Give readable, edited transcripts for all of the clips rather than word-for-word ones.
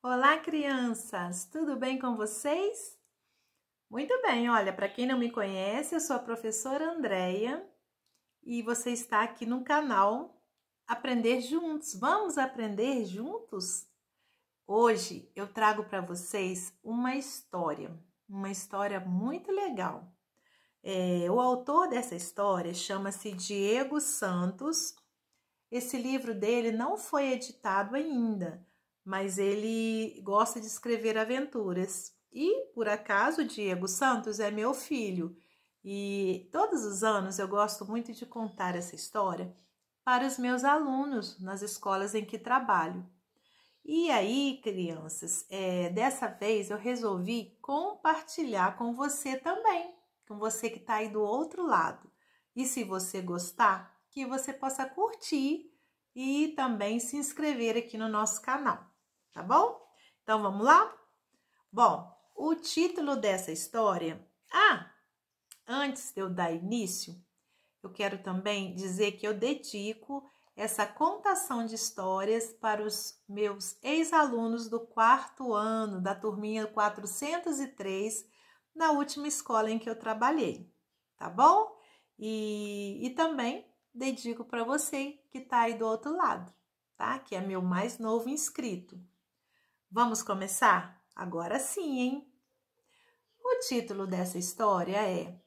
Olá, crianças! Tudo bem com vocês? Muito bem, olha, para quem não me conhece, eu sou a professora Andreia e você está aqui no canal Aprender Juntos. Vamos aprender juntos? Hoje eu trago para vocês uma história muito legal. O autor dessa história chama-se Diego Santos. Esse livro dele não foi editado ainda, mas ele gosta de escrever aventuras. E, por acaso, o Diego Santos é meu filho. E todos os anos eu gosto muito de contar essa história para os meus alunos nas escolas em que trabalho. E aí, crianças, dessa vez eu resolvi compartilhar com você também, com você que está aí do outro lado. E se você gostar, que você possa curtir e também se inscrever aqui no nosso canal, tá bom? Então, vamos lá? Bom, o título dessa história... antes de eu dar início, eu quero também dizer que eu dedico essa contação de histórias para os meus ex-alunos do 4º ano, da turminha 403, na última escola em que eu trabalhei, tá bom? E também dedico para você que está aí do outro lado, tá? Que é meu mais novo inscrito. Vamos começar? Agora sim, hein? O título dessa história é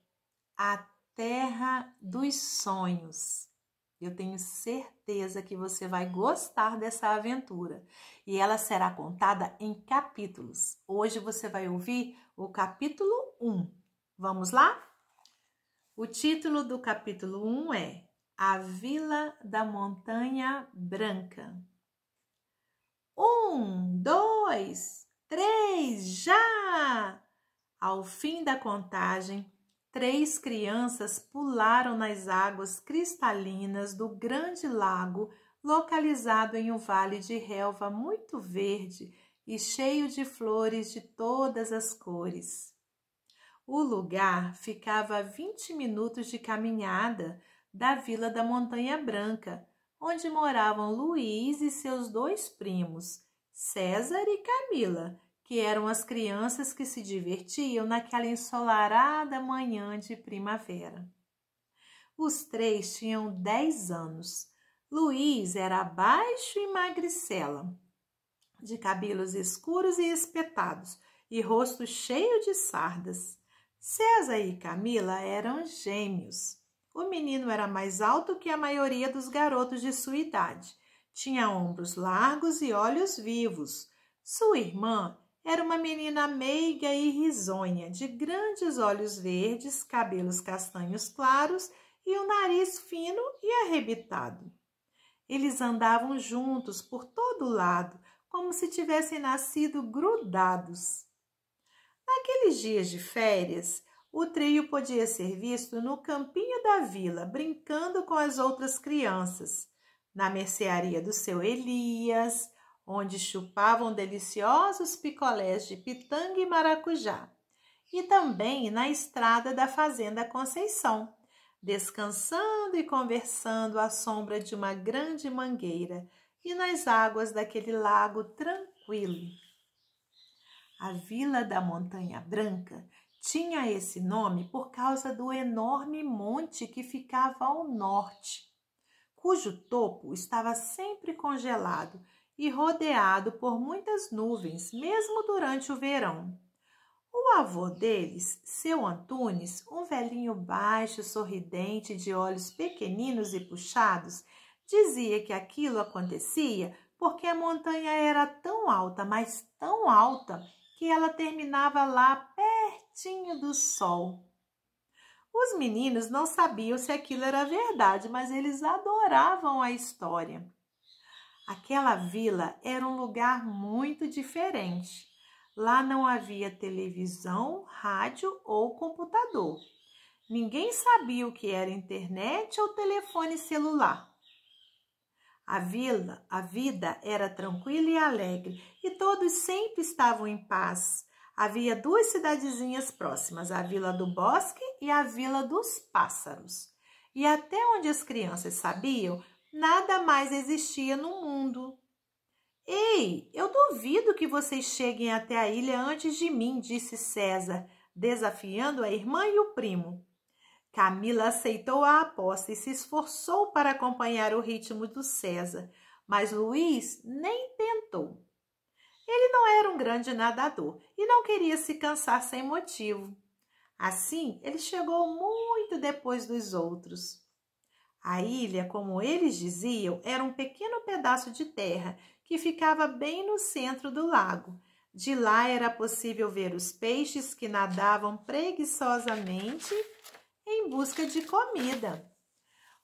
A Terra dos Sonhos. Eu tenho certeza que você vai gostar dessa aventura e ela será contada em capítulos. Hoje você vai ouvir o capítulo 1. Vamos lá? O título do capítulo 1 é A Vila da Montanha Branca. 1, 2, 3, já! Ao fim da contagem, 3 crianças pularam nas águas cristalinas do grande lago, localizado em um vale de relva muito verde e cheio de flores de todas as cores. O lugar ficava a 20 minutos de caminhada da Vila da Montanha Branca, onde moravam Luiz e seus 2 primos, César e Camila, que eram as crianças que se divertiam naquela ensolarada manhã de primavera. Os 3 tinham 10 anos. Luiz era baixo e magricela, de cabelos escuros e espetados e rosto cheio de sardas. César e Camila eram gêmeos. O menino era mais alto que a maioria dos garotos de sua idade. Tinha ombros largos e olhos vivos. Sua irmã era uma menina meiga e risonha, de grandes olhos verdes, cabelos castanhos claros e um nariz fino e arrebitado. Eles andavam juntos por todo lado, como se tivessem nascido grudados. Naqueles dias de férias, o trio podia ser visto no campinho da vila, brincando com as outras crianças, na mercearia do seu Elias, onde chupavam deliciosos picolés de pitanga e maracujá, e também na estrada da Fazenda Conceição, descansando e conversando à sombra de uma grande mangueira e nas águas daquele lago tranquilo. A Vila da Montanha Branca tinha esse nome por causa do enorme monte que ficava ao norte, cujo topo estava sempre congelado e rodeado por muitas nuvens, mesmo durante o verão. O avô deles, seu Antunes, um velhinho baixo, sorridente, de olhos pequeninos e puxados, dizia que aquilo acontecia porque a montanha era tão alta, mas tão alta, que ela terminava lá pertinho do sol. Os meninos não sabiam se aquilo era verdade, mas eles adoravam a história. Aquela vila era um lugar muito diferente. Lá não havia televisão, rádio ou computador. Ninguém sabia o que era internet ou telefone celular. A vida era tranquila e alegre e todos sempre estavam em paz. Havia 2 cidadezinhas próximas, a Vila do Bosque e a Vila dos Pássaros. E até onde as crianças sabiam, nada mais existia no mundo. Ei, eu duvido que vocês cheguem até a ilha antes de mim, disse César, desafiando a irmã e o primo. Camila aceitou a aposta e se esforçou para acompanhar o ritmo do César, mas Luiz nem tentou. Ele não era um grande nadador e não queria se cansar sem motivo. Assim, ele chegou muito depois dos outros. A ilha, como eles diziam, era um pequeno pedaço de terra que ficava bem no centro do lago. De lá era possível ver os peixes que nadavam preguiçosamente em busca de comida.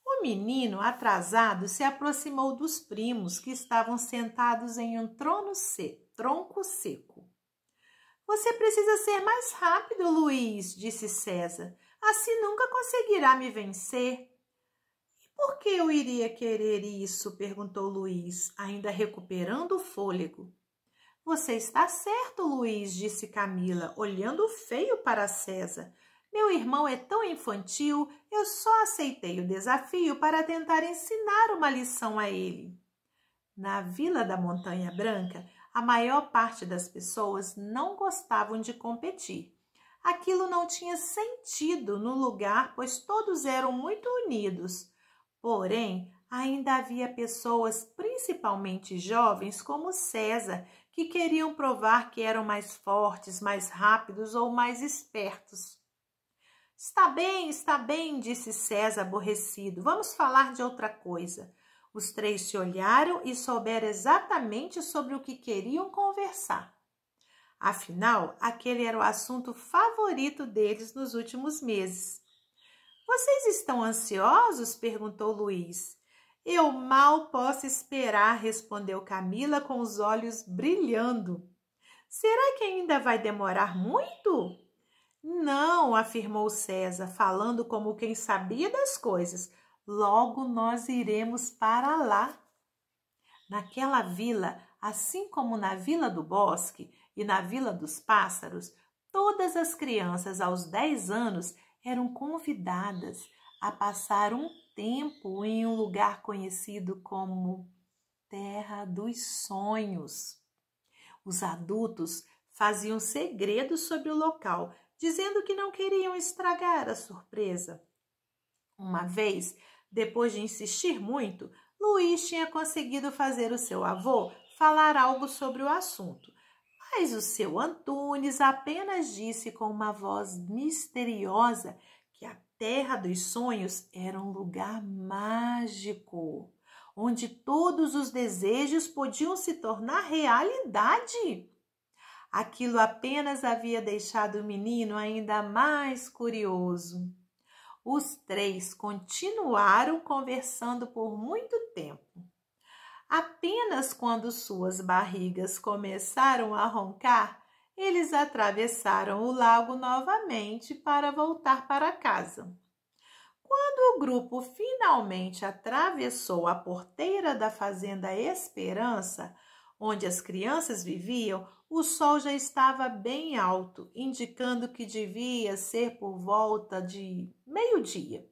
O menino, atrasado, se aproximou dos primos que estavam sentados em um tronco seco. Você precisa ser mais rápido, Luiz, disse César. Assim nunca conseguirá me vencer. Por que eu iria querer isso? Perguntou Luiz, ainda recuperando o fôlego. Você está certo, Luiz, disse Camila, olhando feio para César. Meu irmão é tão infantil, eu só aceitei o desafio para tentar ensinar uma lição a ele. Na Vila da Montanha Branca, a maior parte das pessoas não gostavam de competir. Aquilo não tinha sentido no lugar, pois todos eram muito unidos. Porém, ainda havia pessoas, principalmente jovens, como César, que queriam provar que eram mais fortes, mais rápidos ou mais espertos. Está bem, disse César aborrecido. Vamos falar de outra coisa. Os três se olharam e souberam exatamente sobre o que queriam conversar. Afinal, aquele era o assunto favorito deles nos últimos meses. Vocês estão ansiosos? Perguntou Luiz. Eu mal posso esperar, respondeu Camila com os olhos brilhando. Será que ainda vai demorar muito? Não, afirmou César, falando como quem sabia das coisas. Logo nós iremos para lá. Naquela vila, assim como na Vila do Bosque e na Vila dos Pássaros, todas as crianças aos 10 anos eram convidadas a passar um tempo em um lugar conhecido como Terra dos Sonhos. Os adultos faziam segredos sobre o local, dizendo que não queriam estragar a surpresa. Uma vez, depois de insistir muito, Luiz tinha conseguido fazer o seu avô falar algo sobre o assunto, mas o seu Antunes apenas disse com uma voz misteriosa que a Terra dos Sonhos era um lugar mágico, onde todos os desejos podiam se tornar realidade. Aquilo apenas havia deixado o menino ainda mais curioso. Os três continuaram conversando por muito tempo. Apenas quando suas barrigas começaram a roncar, eles atravessaram o lago novamente para voltar para casa. Quando o grupo finalmente atravessou a porteira da Fazenda Esperança, onde as crianças viviam, o sol já estava bem alto, indicando que devia ser por volta de meio-dia.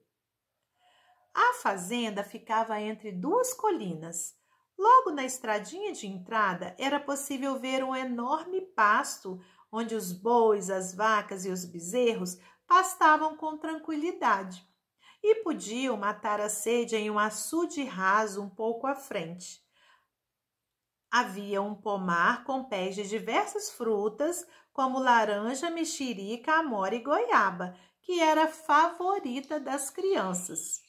A fazenda ficava entre duas colinas. Logo na estradinha de entrada, era possível ver um enorme pasto, onde os bois, as vacas e os bezerros pastavam com tranquilidade e podiam matar a sede em um açude raso um pouco à frente. Havia um pomar com pés de diversas frutas, como laranja, mexerica, amora e goiaba, que era a favorita das crianças.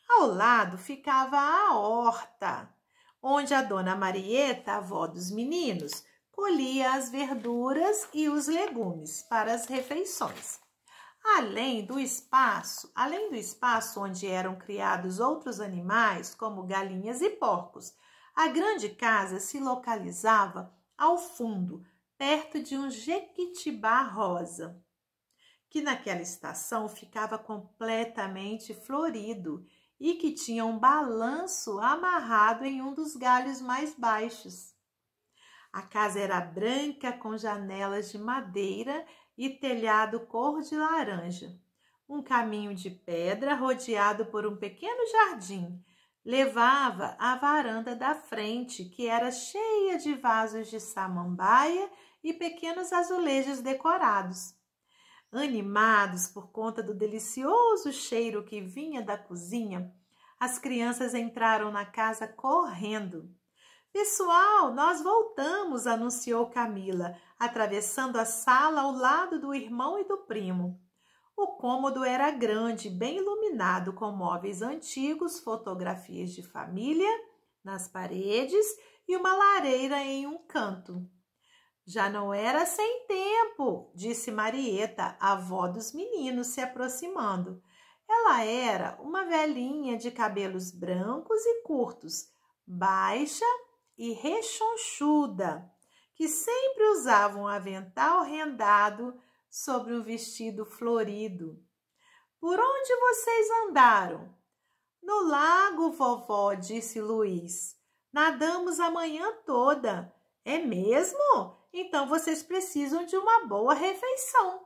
Ao lado ficava a horta, onde a dona Marieta, avó dos meninos, colhia as verduras e os legumes para as refeições. Além do espaço onde eram criados outros animais, como galinhas e porcos, a grande casa se localizava ao fundo, perto de um jequitibá rosa, que naquela estação ficava completamente florido e que tinha um balanço amarrado em um dos galhos mais baixos. A casa era branca, com janelas de madeira e telhado cor de laranja. Um caminho de pedra rodeado por um pequeno jardim levava à varanda da frente, que era cheia de vasos de samambaia e pequenos azulejos decorados. Animados por conta do delicioso cheiro que vinha da cozinha, as crianças entraram na casa correndo. Pessoal, nós voltamos, anunciou Camila, atravessando a sala ao lado do irmão e do primo. O cômodo era grande, bem iluminado, com móveis antigos, fotografias de família nas paredes e uma lareira em um canto. Já não era sem tempo, disse Marieta, a avó dos meninos, se aproximando. Ela era uma velhinha de cabelos brancos e curtos, baixa e rechonchuda, que sempre usava um avental rendado sobre um vestido florido. Por onde vocês andaram? No lago, vovó, disse Luiz. Nadamos a manhã toda. É mesmo? Então vocês precisam de uma boa refeição.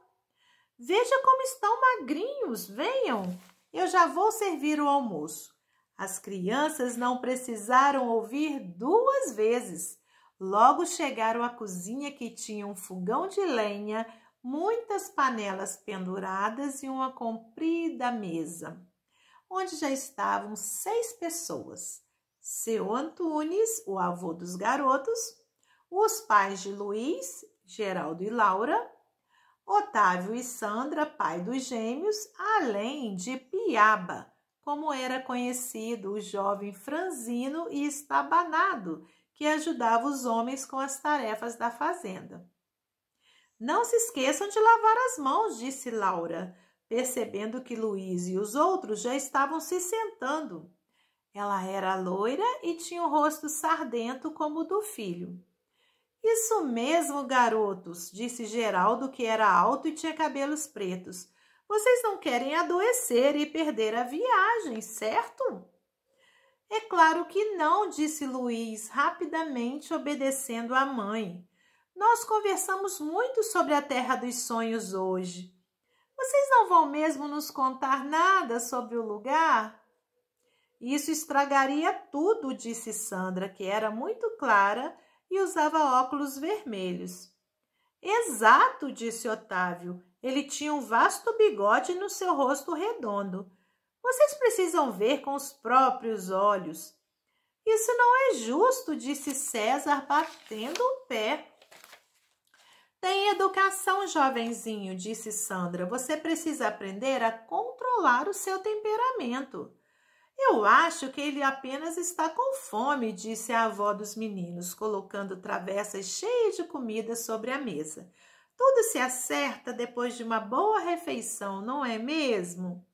Veja como estão magrinhos, venham. Eu já vou servir o almoço. As crianças não precisaram ouvir 2 vezes. Logo chegaram à cozinha, que tinha um fogão de lenha, muitas panelas penduradas e uma comprida mesa, onde já estavam 6 pessoas. Seu Antunes, o avô dos garotos, os pais de Luiz, Geraldo e Laura, Otávio e Sandra, pai dos gêmeos, além de Piaba, como era conhecido o jovem franzino e estabanado, que ajudava os homens com as tarefas da fazenda. Não se esqueçam de lavar as mãos, disse Laura, percebendo que Luiz e os outros já estavam se sentando. Ela era loira e tinha o rosto sardento como o do filho. Isso mesmo, garotos, disse Geraldo, que era alto e tinha cabelos pretos. Vocês não querem adoecer e perder a viagem, certo? É claro que não, disse Luiz, rapidamente obedecendo à mãe. Nós conversamos muito sobre a Terra dos Sonhos hoje. Vocês não vão mesmo nos contar nada sobre o lugar? Isso estragaria tudo, disse Sandra, que era muito clara e usava óculos vermelhos. Exato, disse Otávio. Ele tinha um vasto bigode no seu rosto redondo. Vocês precisam ver com os próprios olhos. Isso não é justo, disse César, batendo o pé. Tem educação, jovenzinho, disse Sandra. Você precisa aprender a controlar o seu temperamento. Eu acho que ele apenas está com fome, disse a avó dos meninos, colocando travessas cheias de comida sobre a mesa. Tudo se acerta depois de uma boa refeição, não é mesmo?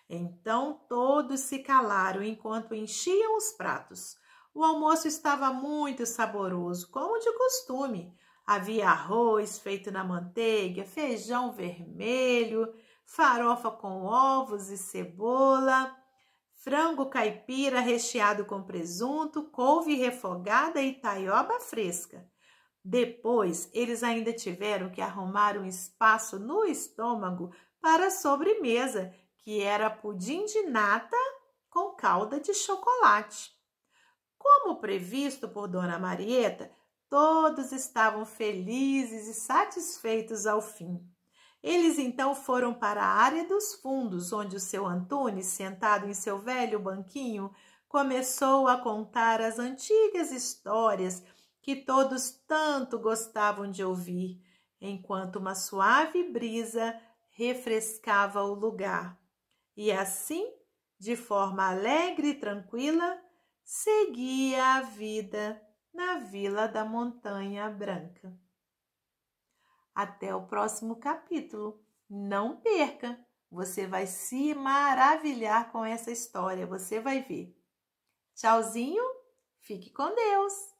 Então todos se calaram enquanto enchiam os pratos. O almoço estava muito saboroso, como de costume. Havia arroz feito na manteiga, feijão vermelho, farofa com ovos e cebola, frango caipira recheado com presunto, couve refogada e taioba fresca. Depois, eles ainda tiveram que arrumar um espaço no estômago para a sobremesa, que era pudim de nata com calda de chocolate. Como previsto por Dona Marieta, todos estavam felizes e satisfeitos ao fim. Eles então foram para a área dos fundos, onde o seu Antunes, sentado em seu velho banquinho, começou a contar as antigas histórias que todos tanto gostavam de ouvir, enquanto uma suave brisa refrescava o lugar. E assim, de forma alegre e tranquila, seguia a vida na Vila da Montanha Branca. Até o próximo capítulo. Não perca! Você vai se maravilhar com essa história, você vai ver. Tchauzinho, fique com Deus!